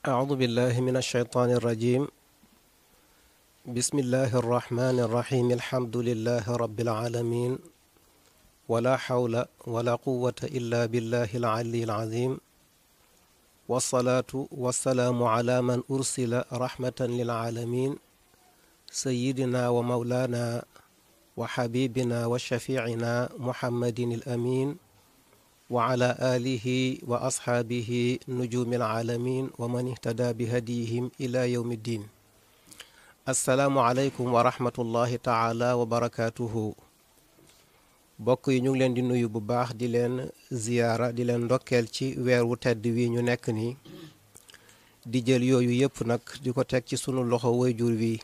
أعوذ بالله من الشيطان الرجيم بسم الله الرحمن الرحيم الحمد لله رب العالمين ولا حول ولا قوة إلا بالله العلي العظيم والصلاة والسلام على من أرسل رحمة للعالمين سيدنا ومولانا وحبيبنا وشفيعنا محمد الأمين وعلى آله وأصحابه نجوم العالمين ومن اهتدى بهديهم إلى يوم الدين السلام عليكم ورحمة الله تعالى وبركاته bokk yi ñu ngi leen di nuyu bu baax di leen ziyaara di leen ndokkeel ci weer wu tedd wi ñu nekk nii di jël yooyu yëpp nag di ko teg ci sunu loxo wayjur wi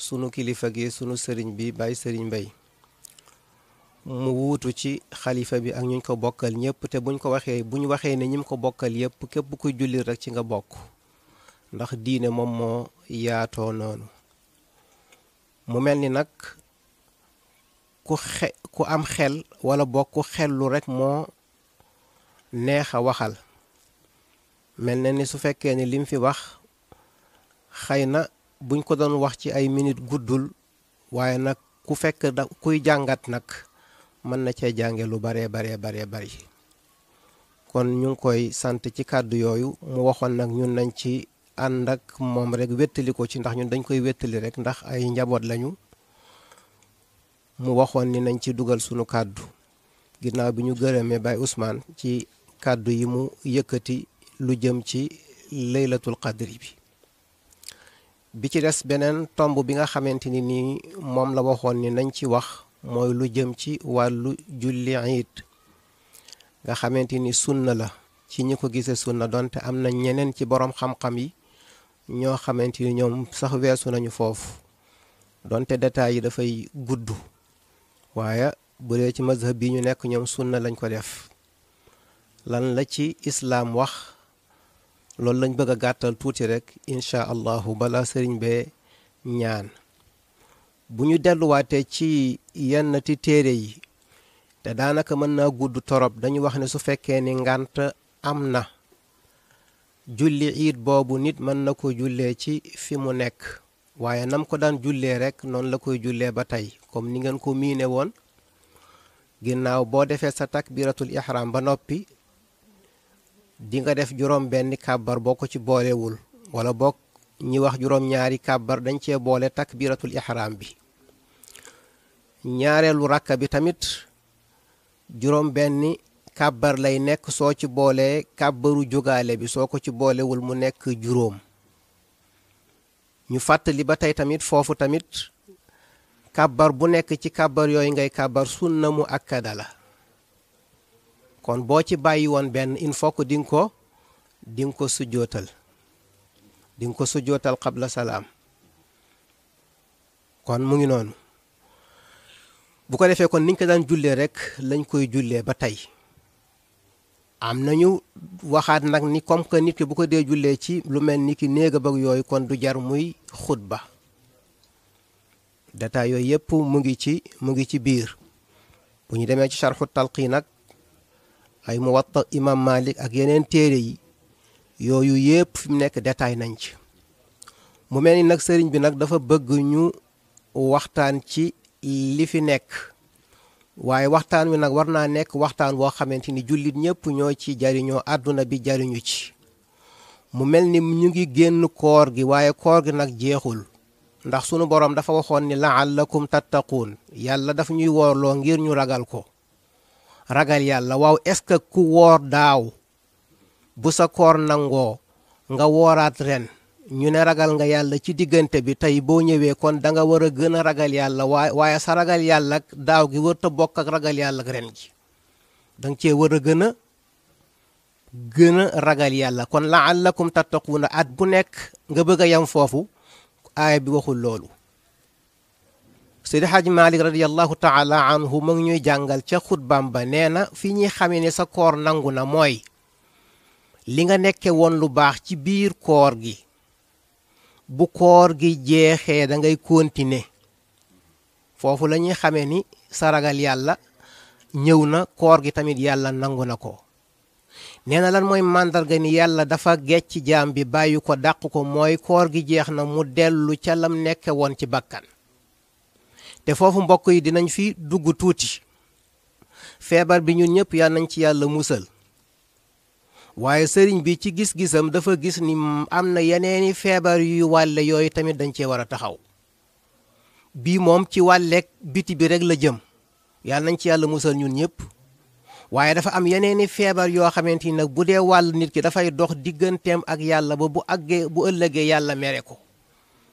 sunu kilifa gi sunu sëriñ bi Baye Sëriñ Mbay mu wuutu ci xalifa bi ak ñu ko bokkal ñëpp te bu ñu waxee ne ñim ko bokkal yëpp képp kuy jullit rek ci nga bokk ndax diine moom moo yaatoo noonu mu mel ni nag ku am xel wala bokk ku xellu rek moo neex a waxal mel na ni su fekkee ni lim fi wax xëy na buñ ko doon wax ci ay minute guddul waaye nag ku fekk kuy jàngat nag mën na cee jànge lu baree bari kon ñu ngi koy sant ci kàddu yooyu mu waxoon nag ñun nañ ci ànd ak moom rek wéttali ko ci ndax ñun dañ koy wéttali rek ndax ay njaboot lañu mu waxoon ni nañ ci dugal sunu kàddu ginnaaw bi ñu gërëmee Baye Ousmane ci kàddu yi mu yëkkati lu jëm ci laylatul qadri bi ci des beneen tomb bi nga xamante ni nii moom la waxoon ni nañ ci wax mooy lu jëm ci wàllu julli iid nga xamante ni sunna la ci ñi ko gisee sunna donte am na ñeneen ci boroom xam-xam yi ñoo xamante ni ñoom sax weesu nañu foofu donte détails yi dafay gudd waaye bu dee ci mazhab bi ñu nekk ñoom sunna lañ ko def lan la ci islaam wax loolu lañ bëgg a gàttal tuuti rek incha allahu bala sëriñ bee ñaan bu ñu delluwaatee ci yenn ti téere yi te daanaka mën naa gudd torop dañu wax ne su fekkee ni ngànt am na julli iid boobu nit mën na ko jullee ci fi mu nekk waaye nam ko daan jullee rek noonu la koy jullee ba tey comme ni ngeen ko miine woon ginnaaw boo defee sa takbiratul ihram ba noppi di nga def juróom benn kàbbar boo ko ci boolewul wala bokk ñi wax juróom ñaari kàbbar dañ cee boole takbiratul ihram bi ñaareelu rakka bi tamit juróom benn kàbbar lay nekk soo ci boolee kàbbaru jógaale bi soo ko ci boolewul mu nekk juróom ñu fàttali ba tey tamit foofu tamit kàbbar bu nekk ci kàbbar yooyu ngay kàbbar sunna mu akkada la kon boo ci bàyyi woon benn il faut que di nga ko sujjootal qabla salaam kon mu ngi noonu bu ko defee kon niñ ko daan jullee rek lañ koy jullee ba tey am nañu waxaat nag ni comme que nit ki bu ko dee jullee ci lu mel ni ki néega bag yooyu kon du jar muy xutba détail yooyu yëpp mu ngi ci biir bu ñu demee ci sharxu talqi nag ay muwatta imam malik ak yeneen téere yi yooyu yëpp fi mu nekk détail nañ ci mu mel ni nag sëriñ bi nag dafa bëgg ñu waxtaan ci li fi nekk waaye waxtaan wi nag war naa nekk waxtaan woo xamante ni jullit ñëpp ñoo ci jariñoo àdduna bi jariñu ci mu mel ni ñu ngi génn koor gi waaye koor gi nag jeexul ndax sunu boroom dafa waxoon ni la'allakum tattaquun yàlla dafa ñuy woorloo ngir ñu ragal ko ragal yàlla waaw est-ce que ku woor daaw bu sa koor nangoo nga wooraat ren ñu ne ragal nga yàlla ci diggante bi tey boo ñëwee kon da nga war a gën a ragal yàlla waaye sa ragal yàlla daaw gi wër ta bokk ak ragal yàlla ren gi danga cee war a gën a ragal yàlla kon la'allakum tattaquuna at bu nekk nga bëgg a yam foofu aaya bi waxul loolu Seydi Hajji Maalik radiyallahu taala anhu mu ngi ñuy jàngal ca xutbaam ba nee na fi ñuy xamee ne sa koor nangu na mooy li nga nekke woon lu baax ci biir koor gi bu koor gi jeexee da ngay continuer foofu la ñuy xamee ni sa ragal yàlla ñëw na koor gi tamit yàlla nangu na ko nee na lan mooy màndarga ni yàlla dafa gecc jaam bi bàyyi ko dàq ko mooy koor gi jeex na mu dellu ca lam nekke woon ci bakkan te foofu mbokk yi dinañ fi dugg tuuti feebar bi ñun ñëpp yal nañ ci yàlla musal waaye sëriñ bi ci gis-gisam dafa gis ni am na yeneeni feebar yuy wàlle yooyu tamit dañ cee war a taxaw bii moom ci wàlleeg biti bi rek la jëm yal nañ ci yàlla musal ñun ñëpp waaye dafa am yeneeni feebar yoo xamante ni nag bu dee wàll nit ki dafay dox digganteem ak yàlla ba bu ëllëgee yàlla mere ko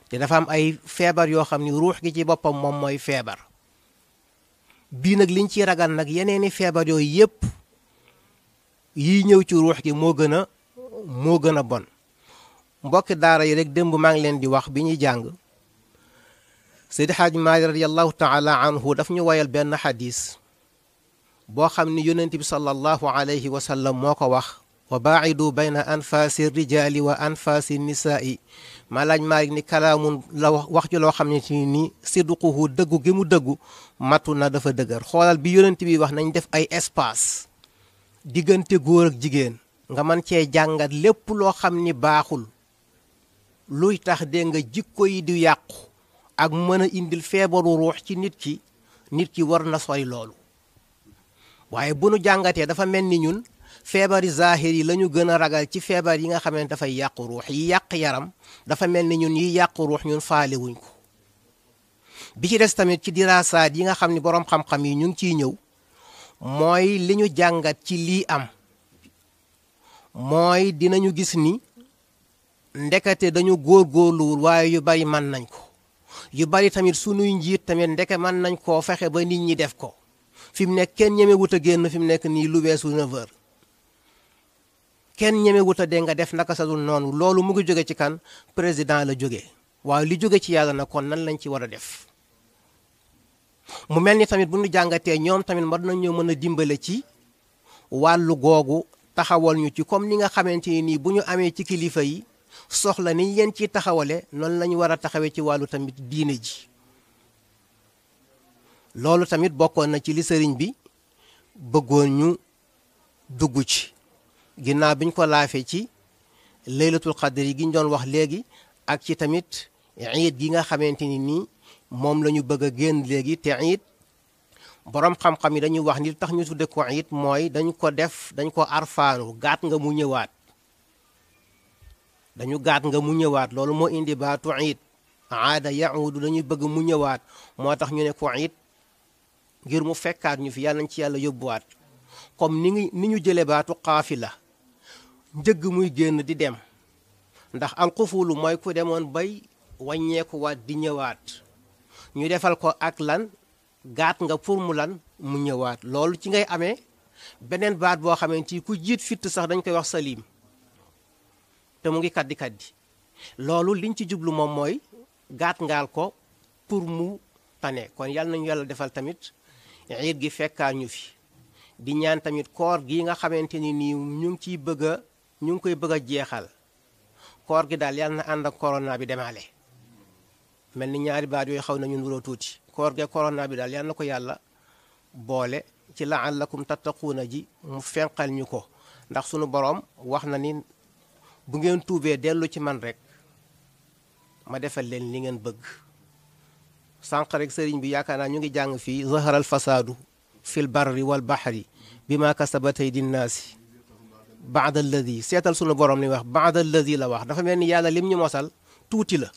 te dafa am ay feebar yoo xam ni ruux gi ci boppam moom mooy feebar bii nag liñ ciy ragal nag yeneeni feebar yooyu yépp yiy ñëw ci ruux gi moo gën a bon mbokki daara yi rek démb maa ngi leen di wax bi ñuy jàng Seydi Haaji Maalik radiyallahu taala anhu daf ñu woyal benn xadis boo xam ni yonent bi sallallahu alayhi wa sallam moo ko wax wa baa'idu bayna anfaasi rijaali wa anfaasi nisaa'i maa laaj Maalik ni kalaamun la wax ji loo xam ne ci ni sidquhu dëggu gi mu dëggu matu na dafa dëgër xoolal bi yonent bi wax nañ def ay espace diggante góor ak jigéen nga mën cee jàngat lépp loo xam ni baaxul luy tax dégg nga jikko yi di yàqu ak mën a indil feebaru ruux ci nit ki war na sori loolu waaye bu nu jàngatee dafa mel ni ñun feebari zahir yi la ñu gën a ragal ci feebar yi nga xamante dafay yàqu ruux yi yàq yaram dafa mel ni ñun yi yàqu ruux ñun faale wuñ ko bi ci des tamit ci diraasaat yi nga xam ni boroom xam-xam yi ñu ngi ciy ñëw mooy li ñu jàngat ci lii am mooy dinañu gis ni ndekete dañu góorgóorluwul waaye yu bari mën nañ ko yu bari tamit sunuy njiit tamit ndeke mën nañ koo fexe ba nit ñi def ko fi mu nekk kenn ñeme wut a génn fi mu nekk nii lu weesu 9h kenn ñeme wut a dee nga def naka sa dul noonu loolu mu ngi jóge ci kan président la jóge waaye li jóge ci yàlla na kon nan lañ ci war a def mu mel ni tamit bu ñu jàngatee ñoom tamit war nañoo mën a dimbale ci wàllu googu taxawal ñu ci comme ni nga xamante nii bu ñu amee ci kilifa yi soxla ni leen ciy taxawale noonu lañu war a taxawee ci wàllu tamit diine ji loolu tamit bokkoon na ci li sëriñ bi bëggoon ñu dugg ci ginnaaw biñ ko laafee ci laylatul qadr yi gi ñu doon wax léegi ak ci tamit iid gi nga xamante ni nii moom la ñu bëgg a génn léegi te iid boroom xam-xam yi dañuy wax ni tax ñu tudde ko iid mooy dañ ko arfaanu gaat nga mu ñëwaat loolu moo indi baatu iid aada yaudu dañuy bëgg mu ñëwaat moo tax ñu ne ko iid ngir mu fekkaat ñu fi yàlla nañ ci yàlla yóbbuwaat comme ni ñu jële baatu qaafila njëgg muy génn di dem ndax alxufulu mooy ku demoon bay wàññeekuwaat di ñëwaat ñu defal ko ak lan gaat nga pour mu ñëwaat loolu ci ngay amee beneen baat boo xamante ni ku jiit fitt sax dañ koy wax salim te mu ngi kaddi loolu liñ ci jublu moom mooy gaat ngaal ko pour mu tane kon yàlla nañu yàlla defal tamit iid gi fekkaa ñu fi di ñaan tamit koor gi nga xamante ni nii ñu ngi koy bëgg a jeexal koor gi daal yàlla na ànd ak corona bi demaale mel ni ñaari baat yooyu xaw nañu nuroo tuuti koor ge corona bi daal yàlla na ko yàlla boole ci la'allakum tattaquuna ji mu fenqal ñu ko ndax sunu boroom wax na ni bu ngeen tuubee dellu ci man rek ma defal leen li ngeen bëgg sànq rek sëriñ bi yaakaar naa ñu ngi jàng fii zaharal fasaadu fil barri wal bahri bima kasabat aydin naasi baada alladi seetal sunu borom li wax baada alladi la wax dafa mel ni yàlla lim ñu mosal tuuti la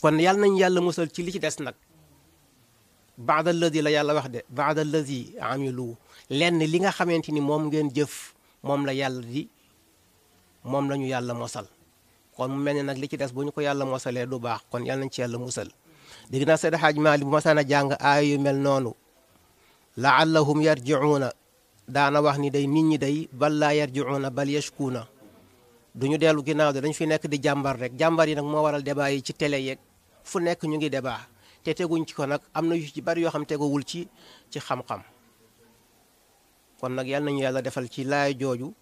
kon yàlla nañ yàlla mosal ci li ci des nag baada alladi la yàlla wax de baada alladi amilu lenn li nga xamante ni moom ngeen jëf moom la ñu yàlla mosal kon mu mel ni nag li ci des bu ñu ko yàlla mosalee du baax kon yàlla nañ ci yàlla musal dégg naa Seydi Haaji Maalik bu masaan a jàng aaya yu mel noonu laallahum yarjiuuna daana wax ni day nit ñi day bal laa yarjiuuna bal yashkuuna duñu dellu ginnaaw de dañu fi nekk di jàmbar rek jàmbar yi nag moo waral débat yi ci télé yeeg fu nekk ñu ngi débat te teguñ ci ko nag am na yu ci bari yoo xam teguwul ci xam-xam kon nag yal nañu yàlla defal ci laay jooju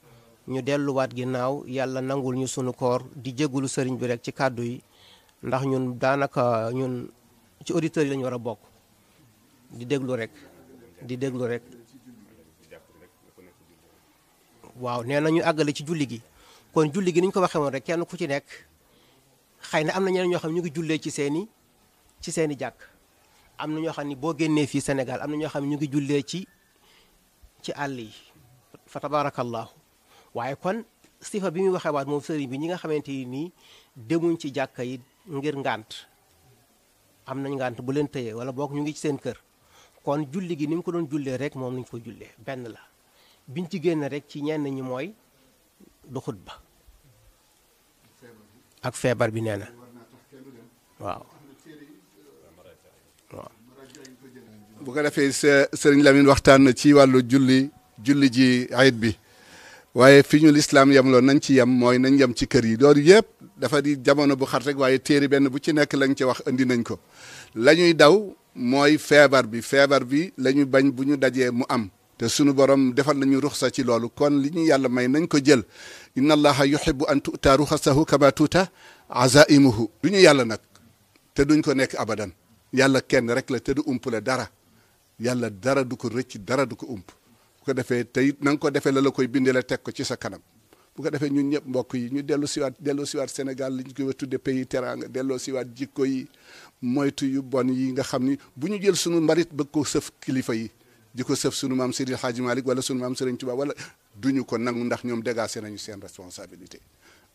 ñu delluwaat ginnaaw yàlla nangul ñu sunu koor di jéggulu sëriñ bi rek ci kàddu yi ndax ñun daanaka ñun ci auditeurs yi lañu war a bokk di déglu rek waaw nee na ñu àggale ci julli gi kon julli gi ni ñu ko waxee woon rek kenn ku ci nekk xëy na am na ñeneen ñoo xam ne ñu ngi jullee ci seeni jàkk am na ñoo xam ne boo génnee fii Sénégal am na ñoo xam ne ñu ngi jullee ci àll yi fa tabarakallahu waaye kon sifa bi muy waxee waat moom sëriñ bi ñi nga xamante ni nii demuñ ci jàkka yi ngir ngànt am nañ ngànt bu leen tëyee wala boog ñu ngi ci seen kër kon julli gi ni mu ko doon jullee rek moom lañ ko jullee benn la biñ ci génn rek ci ñenn ñi mooy du xutba ak feebar bi nee na waaw bu ko defee sëriñ Lamine waxtaan na ci wàllu julli ji ayit bi waaye fi ñu lislaam yemloon nañ ci yem mooy nañ yem ci kër yi loolu yëpp dafa di jamono bu xat rek waaye téere benn bu ci nekk lañ ci wax indi nañ ko la ñuy daw mooy feebar bi la ñu bañ bu ñu dajee mu am te sunu borom defal nañu ruxsa ci loolu kon li ñu yàlla may nañ ko jël inna allaha yuhibbu an tu'ta ruxasahu kama tuuta azaimuhu du ñu yàlla nag te duñ ko nekk abadan yàlla kenn rek la te du ump la dara yàlla dara du ko rëcc dara du ko ump bu ko defee te it na nga ko defee la koy bindee la teg ko ci sa kanam bu ko defee ñun ñëpp mbokk yi ñu dellu siwaat Sénégal li ñu koy tudde pays teranga delloo siwaat jikko yi moytu yu bon yi nga xam ni bu ñu jël sunu mbarit bëgg ko sëf kilifa yi di ko sëf sunu maam Seydi Hadji Malick wala sunu maam Serigne Touba wala duñu ko nangu ndax ñoom dégagé nañu seen responsabilité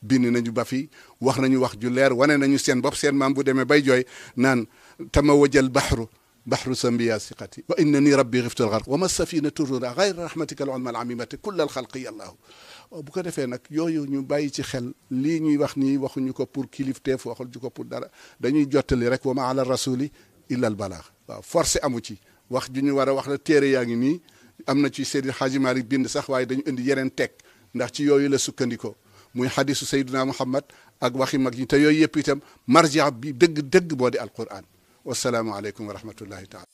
bind nañu ba fi wax nañu wax ju leer wane nañu seen bopp seen maam bu demee bay jooy naan tama wajal bahru sambiya siqati wa innani rabbi xiftul xarq wa ma safinatu rura gayra rahmatika al ulma al amimati kull al xalqi yallahu bu ko defee nag yooyu ñu bàyyi ci xel lii ñuy wax nii waxuñu ko pour kilifteef waxuñu ko pour dara dañuy jottali rek wa ma ala rasuli illa al balaax waaw forcé amu ci wax ju ñu war a wax la téere yaa ngi nii am na ci Seydi Hadji Malick bind sax waaye dañu indi yeneen teg ndax ci yooyu la sukkandikoo muy xadisu Seydina Muhammad ak waxi mag ñi te yooyu yëpp itam marja bi dëgg moo di alquran wasalaamu aleykum wa rahmatullahi taala